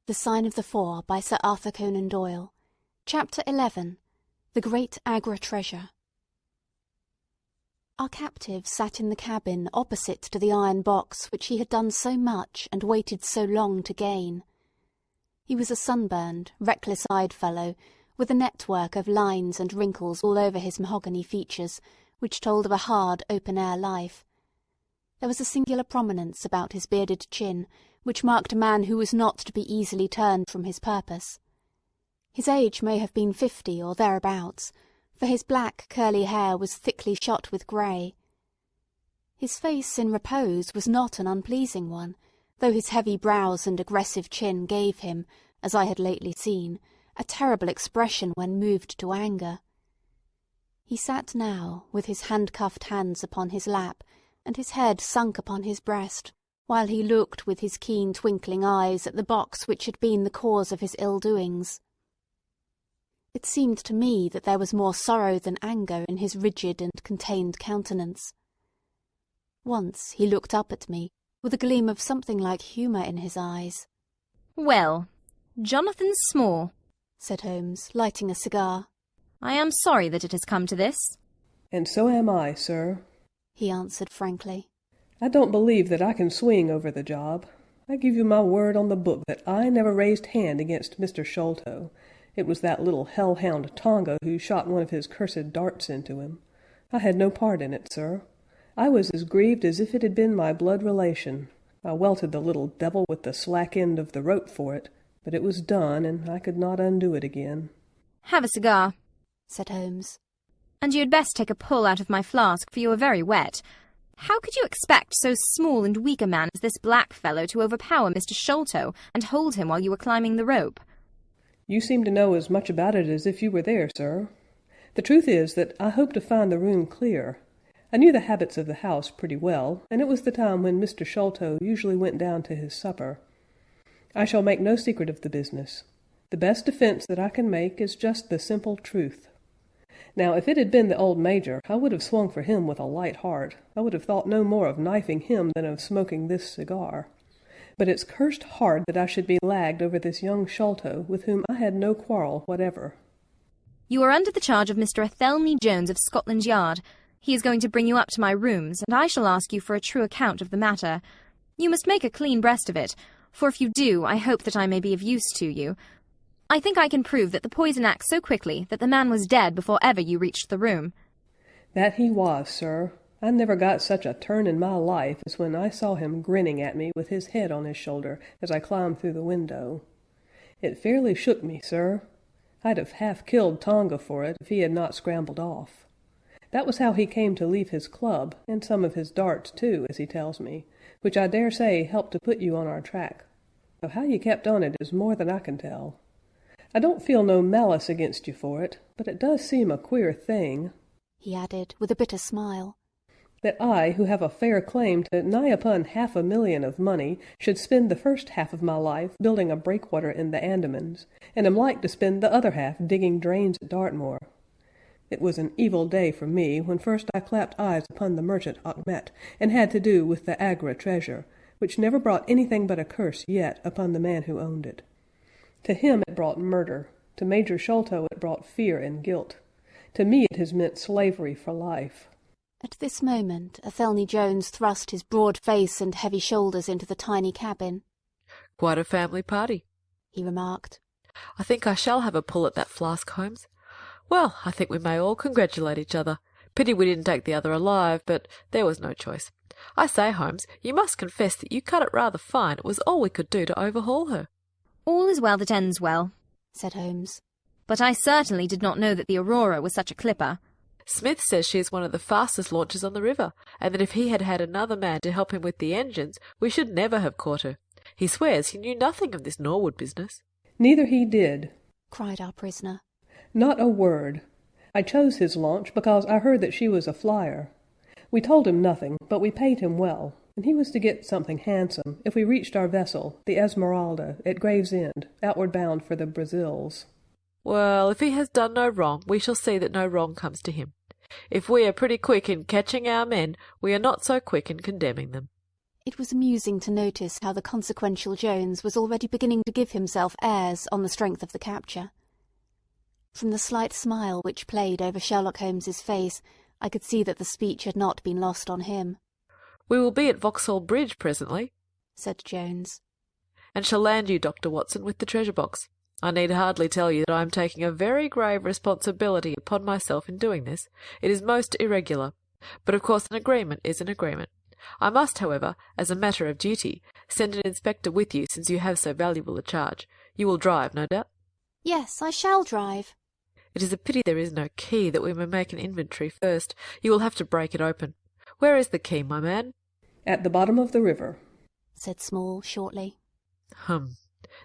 The Sign of the Four by Sir Arthur Conan Doyle. Chapter 11. The Great Agra Treasure. Our captive sat in the cabin opposite to the iron box which he had done so much and waited so long to gain. He was a sunburned, reckless-eyed fellow, with a network of lines and wrinkles all over his mahogany features, which told of a hard, open-air life. There was a singular prominence about his bearded chin, which marked a man who was not to be easily turned from his purpose. His age may have been 50 or thereabouts, for his black curly hair was thickly shot with grey. His face in repose was not an unpleasing one, though his heavy brows and aggressive chin gave him, as I had lately seen, a terrible expression when moved to anger. He sat now, with his handcuffed hands upon his lap, and his head sunk upon his breast, while he looked with his keen twinkling eyes at the box which had been the cause of his ill-doings. It seemed to me that there was more sorrow than anger in his rigid and contained countenance. Once he looked up at me, with a gleam of something like humour in his eyes. "Well, Jonathan Small," said Holmes, lighting a cigar. "I am sorry that it has come to this." "And so am I, sir," he answered frankly. "I don't believe that I can swing over the job. I give you my word on the book that I never raised hand against Mr. Sholto. It was that little hell-hound Tonga who shot one of his cursed darts into him. I had no part in it, sir. I was as grieved as if it had been my blood relation. I welted the little devil with the slack end of the rope for it, but it was done, and I could not undo it again." "Have a cigar," said Holmes. "And you had best take a pull out of my flask, for you are very wet. How could you expect so small and weak a man as this black fellow to overpower Mr. Sholto and hold him while you were climbing the rope?" "You seem to know as much about it as if you were there, sir. The truth is that I hope to find the room clear. I knew the habits of the house pretty well, and it was the time when Mr. Sholto usually went down to his supper. I shall make no secret of the business. The best defence that I can make is just the simple truth. Now, if it had been the old Major, I would have swung for him with a light heart. I would have thought no more of knifing him than of smoking this cigar. But it's cursed hard that I should be lagged over this young Sholto, with whom I had no quarrel whatever." "You are under the charge of Mr. Athelney Jones of Scotland Yard. He is going to bring you up to my rooms, and I shall ask you for a true account of the matter. You must make a clean breast of it, for if you do, I hope that I may be of use to you. I think I can prove that the poison acts so quickly that the man was dead before ever you reached the room." "That he was, sir. I never got such a turn in my life as when I saw him grinning at me with his head on his shoulder as I climbed through the window. It fairly shook me, sir. I'd have half killed Tonga for it if he had not scrambled off. That was how he came to leave his club, and some of his darts, too, as he tells me, which I dare say helped to put you on our track. Though how you kept on it is more than I can tell. I don't feel no malice against you for it, but it does seem a queer thing," he added, with a bitter smile, "that I, who have a fair claim to nigh upon $500,000 of money, should spend the first half of my life building a breakwater in the Andamans, and am like to spend the other half digging drains at Dartmoor. It was an evil day for me when first I clapped eyes upon the merchant Achmet, and had to do with the Agra treasure, which never brought anything but a curse yet upon the man who owned it. To him it brought murder, to Major Sholto it brought fear and guilt. To me it has meant slavery for life." At this moment Athelney Jones thrust his broad face and heavy shoulders into the tiny cabin. "Quite a family party," he remarked. "I think I shall have a pull at that flask, Holmes. Well, I think we may all congratulate each other. Pity we didn't take the other alive, but there was no choice. I say, Holmes, you must confess that you cut it rather fine. It was all we could do to overhaul her." "All is well that ends well," said Holmes. "But I certainly did not know that the Aurora was such a clipper." "Smith says she is one of the fastest launches on the river, and that if he had had another man to help him with the engines, we should never have caught her. He swears he knew nothing of this Norwood business." "Neither he did," cried our prisoner. "Not a word. I chose his launch because I heard that she was a flyer. We told him nothing, but we paid him well, and he was to get something handsome if we reached our vessel, the Esmeralda, at Gravesend, outward bound for the Brazils." "Well, if he has done no wrong, we shall see that no wrong comes to him. If we are pretty quick in catching our men, we are not so quick in condemning them." It was amusing to notice how the consequential Jones was already beginning to give himself airs on the strength of the capture. From the slight smile which played over Sherlock Holmes's face, I could see that the speech had not been lost on him. "We will be at Vauxhall Bridge presently," said Jones, "and shall land you, Dr. Watson, with the treasure box. I need hardly tell you that I am taking a very grave responsibility upon myself in doing this. It is most irregular, but of course an agreement is an agreement. I must, however, as a matter of duty, send an inspector with you since you have so valuable a charge. You will drive, no doubt?" "Yes, I shall drive." "It is a pity there is no key, that we may make an inventory first. You will have to break it open. Where is the key, my man?" "At the bottom of the river," said Small shortly.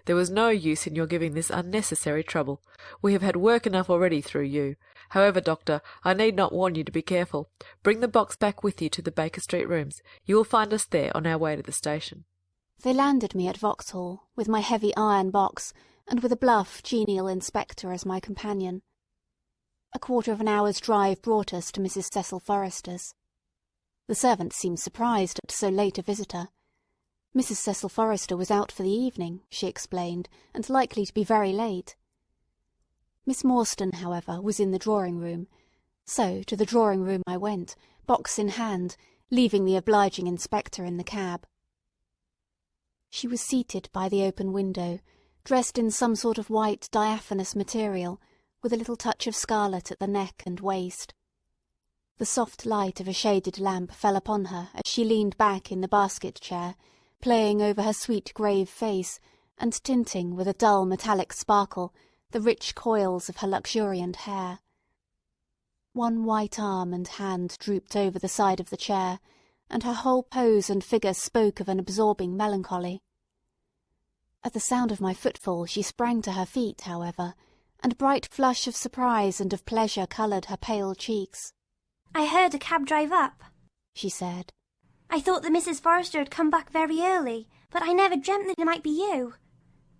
There was no use in your giving this unnecessary trouble. We have had work enough already through you. However, Doctor, I need not warn you to be careful. Bring the box back with you to the Baker Street rooms. You will find us there on our way to the station." They landed me at Vauxhall, with my heavy iron box, and with a bluff, genial inspector as my companion. A quarter of an hour's drive brought us to Mrs. Cecil Forrester's. The servant seemed surprised at so late a visitor. Mrs. Cecil Forrester was out for the evening, she explained, and likely to be very late. Miss Morstan, however, was in the drawing-room, so to the drawing-room I went, box in hand, leaving the obliging inspector in the cab. She was seated by the open window, dressed in some sort of white diaphanous material, with a little touch of scarlet at the neck and waist. The soft light of a shaded lamp fell upon her as she leaned back in the basket chair, playing over her sweet grave face, and tinting with a dull metallic sparkle the rich coils of her luxuriant hair. One white arm and hand drooped over the side of the chair, and her whole pose and figure spoke of an absorbing melancholy. At the sound of my footfall she sprang to her feet, however, and a bright flush of surprise and of pleasure coloured her pale cheeks. "I heard a cab drive up," she said. "I thought that Mrs. Forrester had come back very early, but I never dreamt that it might be you.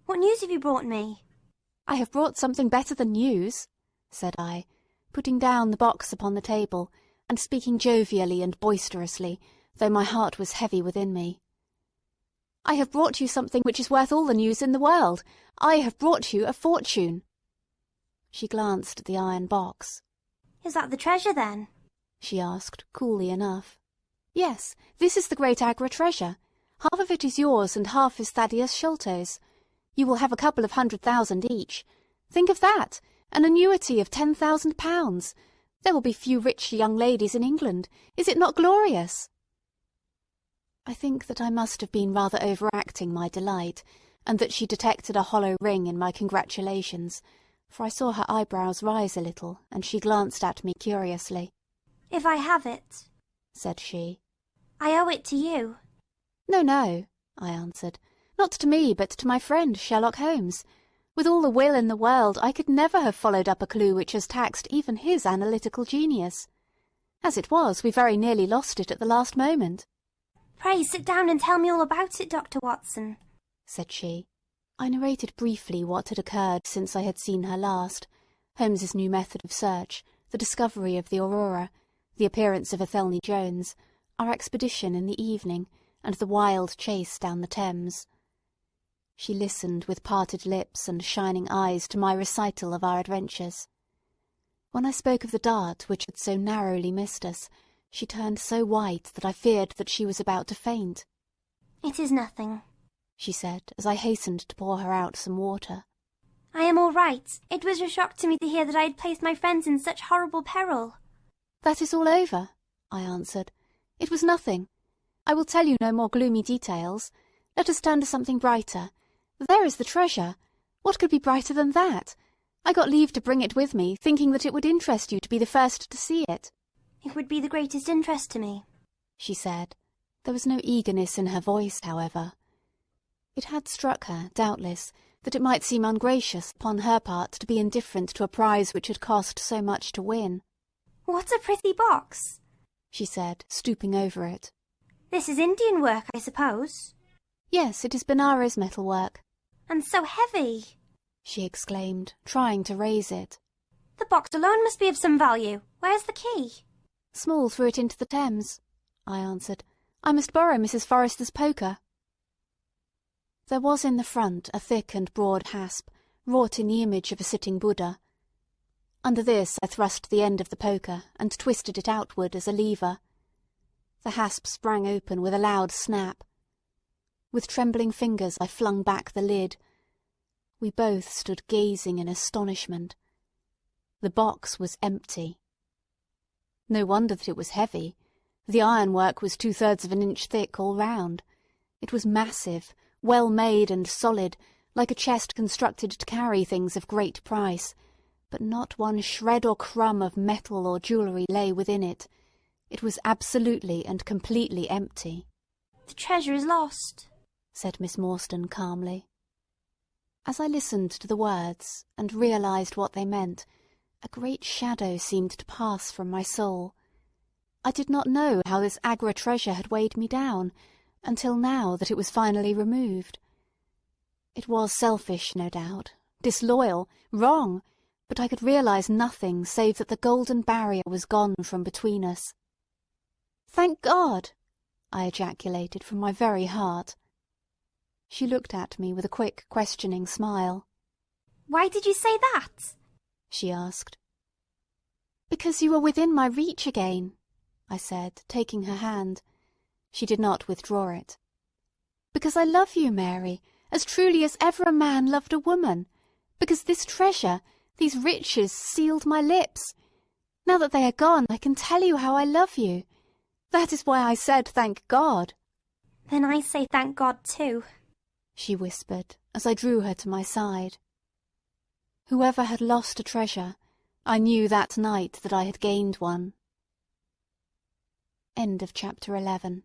What news have you brought me?" "I have brought something better than news," said I, putting down the box upon the table, and speaking jovially and boisterously, though my heart was heavy within me. "I have brought you something which is worth all the news in the world. I have brought you a fortune." She glanced at the iron box. "Is that the treasure, then?" she asked, coolly enough. "Yes, this is the great Agra treasure. Half of it is yours and half is Thaddeus Sholto's. You will have a couple of £100,000 each. Think of that! An annuity of £10,000. There will be few rich young ladies in England. Is it not glorious?" I think that I must have been rather overacting my delight, and that she detected a hollow ring in my congratulations, for I saw her eyebrows rise a little, and she glanced at me curiously. "If I have it," said she, "I owe it to you." "No, no," I answered. "Not to me, but to my friend Sherlock Holmes. With all the will in the world, I could never have followed up a clue which has taxed even his analytical genius. As it was, we very nearly lost it at the last moment." "Pray sit down and tell me all about it, Dr. Watson," said she. I narrated briefly what had occurred since I had seen her last, Holmes's new method of search, the discovery of the Aurora, the appearance of Athelney Jones, our expedition in the evening, and the wild chase down the Thames. She listened with parted lips and shining eyes to my recital of our adventures. When I spoke of the dart which had so narrowly missed us, she turned so white that I feared that she was about to faint. "It is nothing," she said, as I hastened to pour her out some water. "I am all right. It was a shock to me to hear that I had placed my friends in such horrible peril." "That is all over," I answered. "It was nothing. I will tell you no more gloomy details. Let us turn to something brighter. There is the treasure. What could be brighter than that? I got leave to bring it with me, thinking that it would interest you to be the first to see it." "It would be the greatest interest to me," she said. There was no eagerness in her voice, however. It had struck her, doubtless, that it might seem ungracious upon her part to be indifferent to a prize which had cost so much to win. "What a pretty box," she said, stooping over it. "This is Indian work, I suppose?" "Yes, it is Benares metalwork." "And so heavy," she exclaimed, trying to raise it. "The box alone must be of some value. Where's the key?" "Small threw it into the Thames," I answered. I must borrow Mrs. Forrester's poker." There was in the front a thick and broad hasp, wrought in the image of a sitting Buddha. Under this I thrust the end of the poker and twisted it outward as a lever. The hasp sprang open with a loud snap. With trembling fingers I flung back the lid. We both stood gazing in astonishment. The box was empty. No wonder that it was heavy. The ironwork was 2/3 of an inch thick all round. It was massive, well made and solid, like a chest constructed to carry things of great price, but not one shred or crumb of metal or jewellery lay within it. It was absolutely and completely empty. "The treasure is lost," said Miss Morstan calmly. As I listened to the words and realised what they meant, a great shadow seemed to pass from my soul. I did not know how this Agra treasure had weighed me down, until now that it was finally removed. It was selfish, no doubt, disloyal, wrong, but I could realise nothing save that the golden barrier was gone from between us. "Thank God!" I ejaculated from my very heart. She looked at me with a quick, questioning smile. "Why did you say that?" she asked. "Because you were within my reach again," I said, taking her hand. She did not withdraw it. "Because I love you, Mary, as truly as ever a man loved a woman. Because this treasure, these riches, sealed my lips. Now that they are gone, I can tell you how I love you. That is why I said thank God." "Then I say thank God too," she whispered as I drew her to my side. Whoever had lost a treasure, I knew that night that I had gained one. End of chapter 11.